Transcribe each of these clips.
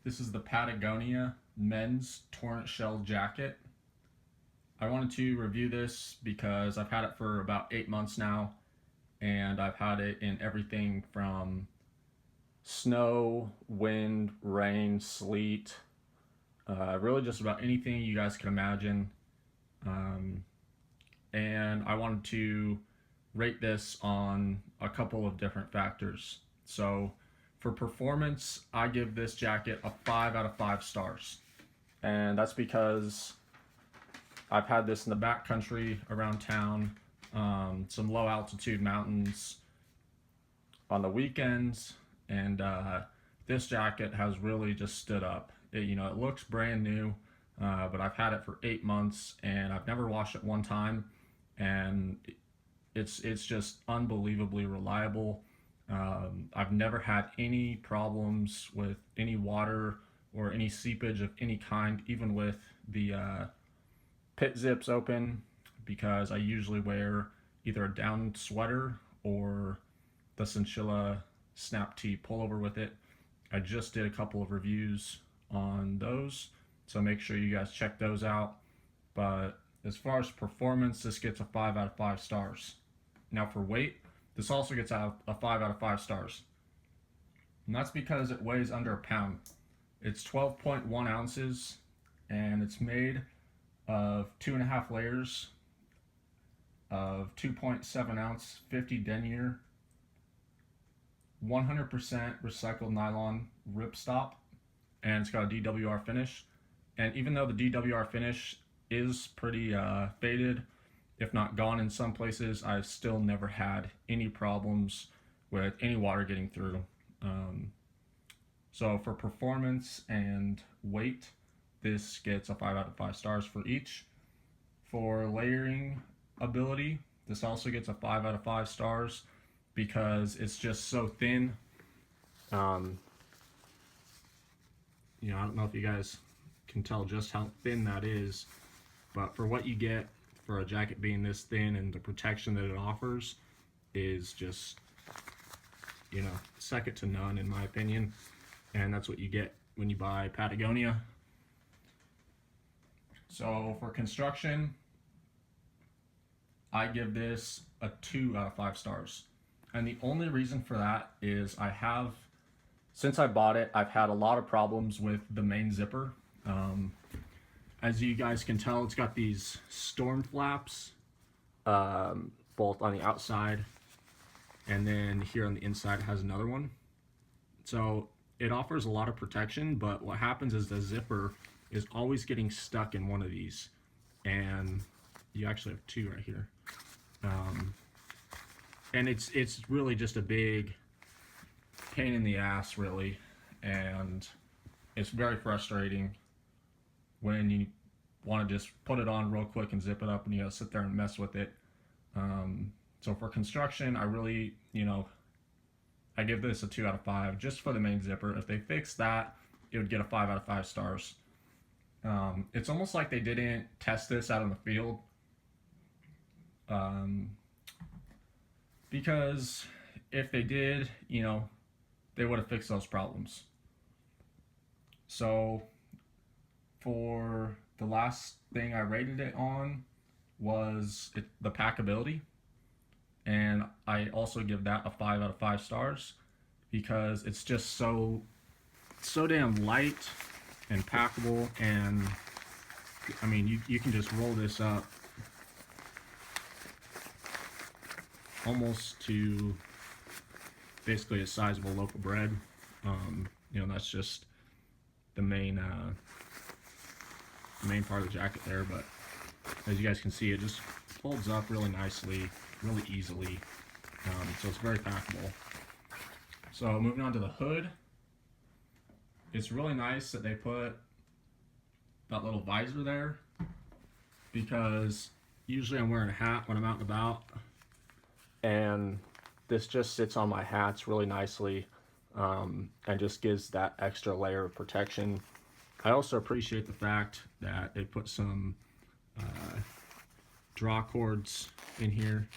This is the Patagonia men's Torrentshell jacket. I wanted to review this because I've had it for about 8 months now, and I've had it in everything from snow, wind, rain, sleet, really just about anything you guys can imagine. And I wanted to rate this on a couple of different factors. So for performance, I give this jacket a 5 out of 5 stars. And that's because I've had this in the backcountry around town, some low altitude mountains on the weekends, and this jacket has really just stood up. It looks brand new, but I've had it for 8 months and I've never washed it one time, and it's just unbelievably reliable. I've never had any problems with any water or any seepage of any kind, even with the pit zips open, because I usually wear either a down sweater or the synchilla snap tee pullover with it. I just did a couple of reviews on those, so make sure you guys check those out. But as far as performance, this gets a 5 out of 5 stars. Now for weight, this also gets a 5 out of 5 stars. And that's because it weighs under a pound. It's 12.1 ounces, and it's made of 2.5 layers of 2.7 ounce 50 denier 100% recycled nylon ripstop, and it's got a DWR finish. And even though the DWR finish is pretty faded, if not gone in some places, I've still never had any problems with any water getting through. So for performance and weight, this gets a 5 out of 5 stars for each. For layering ability, this also gets a 5 out of 5 stars because it's just so thin. I don't know if you guys can tell just how thin that is, but for what you get for a jacket being this thin, and the protection that it offers is just, second to none in my opinion. And that's what you get when you buy Patagonia. So for construction, I give this a 2 out of 5 stars. And the only reason for that is since I bought it, I've had a lot of problems with the main zipper. As you guys can tell, it's got these storm flaps, both on the outside, and then here on the inside it has another one. So it offers a lot of protection, but what happens is the zipper is always getting stuck in one of these, and you actually have two right here. And it's really just a big pain in the ass, really, and it's very frustrating when you want to just put it on real quick and zip it up, and you gotta sit there and mess with it. So for construction, I really, I give this a 2 out of 5 just for the main zipper. If they fixed that, it would get a 5 out of 5 stars. It's almost like they didn't test this out in the field, because if they did, they would have fixed those problems. So for the last thing I rated it on was the packability, and I also give that a 5 out of 5 stars because it's just so damn light and packable. And I mean, you can just roll this up almost to basically a size of a loaf of bread. That's just the main part of the jacket there, but as you guys can see, it just folds up really nicely, really easily, so it's very packable. So moving on to the hood, it's really nice that they put that little visor there, because usually I'm wearing a hat when I'm out and about, and this just sits on my hats really nicely, and just gives that extra layer of protection. I also appreciate the fact that they put some draw cords in here,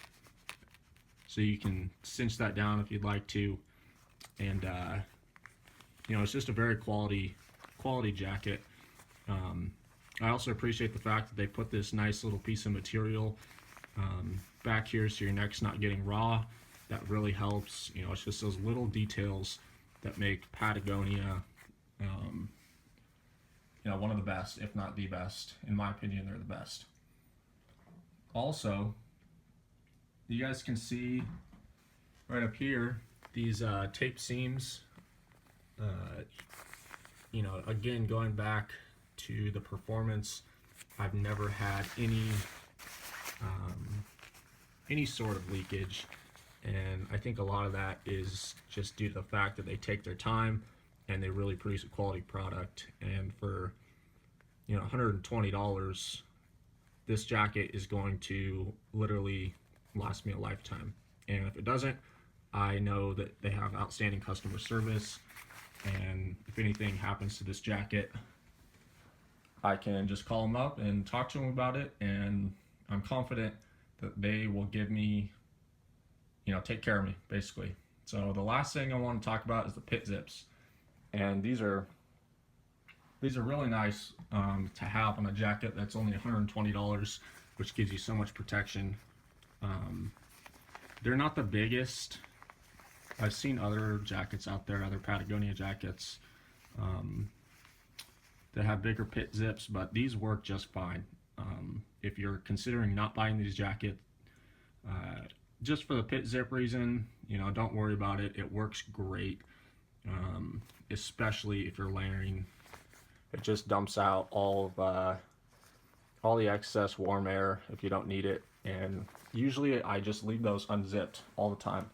so you can cinch that down if you'd like to. And it's just a very quality quality jacket. I also appreciate the fact that they put this nice little piece of material back here so your neck's not getting raw. That really helps. You know, it's just those little details that make Patagonia, you know, one of the best, if not the best. In my opinion, they're the best. Also, you guys can see right up here these tape seams. You know, again, going back to the performance, I've never had any sort of leakage, and I think a lot of that is just due to the fact that they take their time and they really produce a quality product. And for, you know, $120, this jacket is going to literally last me a lifetime. And if it doesn't, I know that they have outstanding customer service, and if anything happens to this jacket, I can just call them up and talk to them about it, and I'm confident that they will give me, you know, take care of me, basically. So the last thing I want to talk about is the pit zips, and these are really nice to have on a jacket that's only $120, which gives you so much protection. They're not the biggest. I've seen other jackets out there, other Patagonia jackets, that have bigger pit zips, but these work just fine. If you're considering not buying these jackets, just for the pit zip reason, you know, don't worry about it. It works great, especially if you're layering. It just dumps out all the excess warm air if you don't need it, and usually I just leave those unzipped all the time,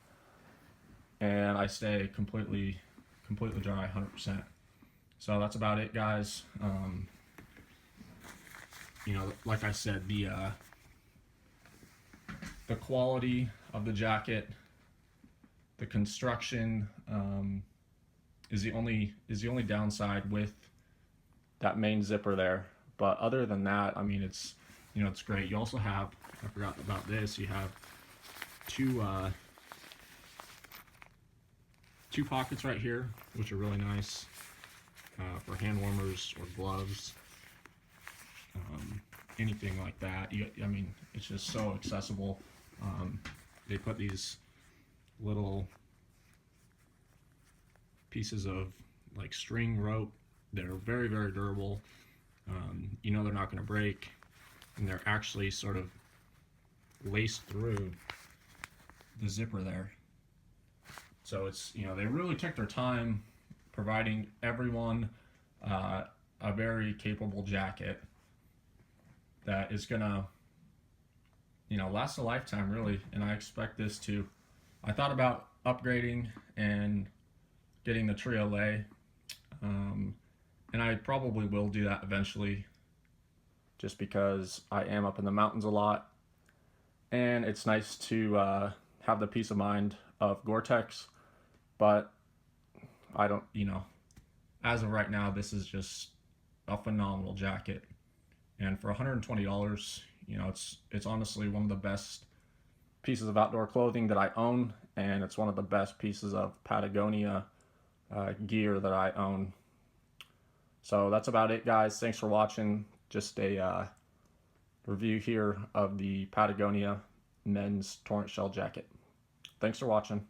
and I stay completely dry, 100%. So that's about it, guys. You know, like I said, the quality of the jacket, the construction, is the only downside with that main zipper there. But other than that, I mean, it's, you know, it's great. You also have, I forgot about this, you have two pockets right here, which are really nice for hand warmers or gloves, anything like that. I mean, it's just so accessible. They put these little pieces of like string rope that are very, very durable. You know, they're not going to break, and they're actually sort of laced through the zipper there. So it's, you know, they really took their time providing everyone a very capable jacket that is gonna, you know, last a lifetime, really. And I expect this to, I thought about upgrading and getting the trio lay, and I probably will do that eventually, just because I am up in the mountains a lot, and it's nice to have the peace of mind of Gore-Tex. But I don't, you know, as of right now, this is just a phenomenal jacket, and for $120, you know, it's honestly one of the best pieces of outdoor clothing that I own, and it's one of the best pieces of Patagonia gear that I own. So that's about it, guys. Thanks for watching. Just a review here of the Patagonia men's Torrentshell jacket. Thanks for watching.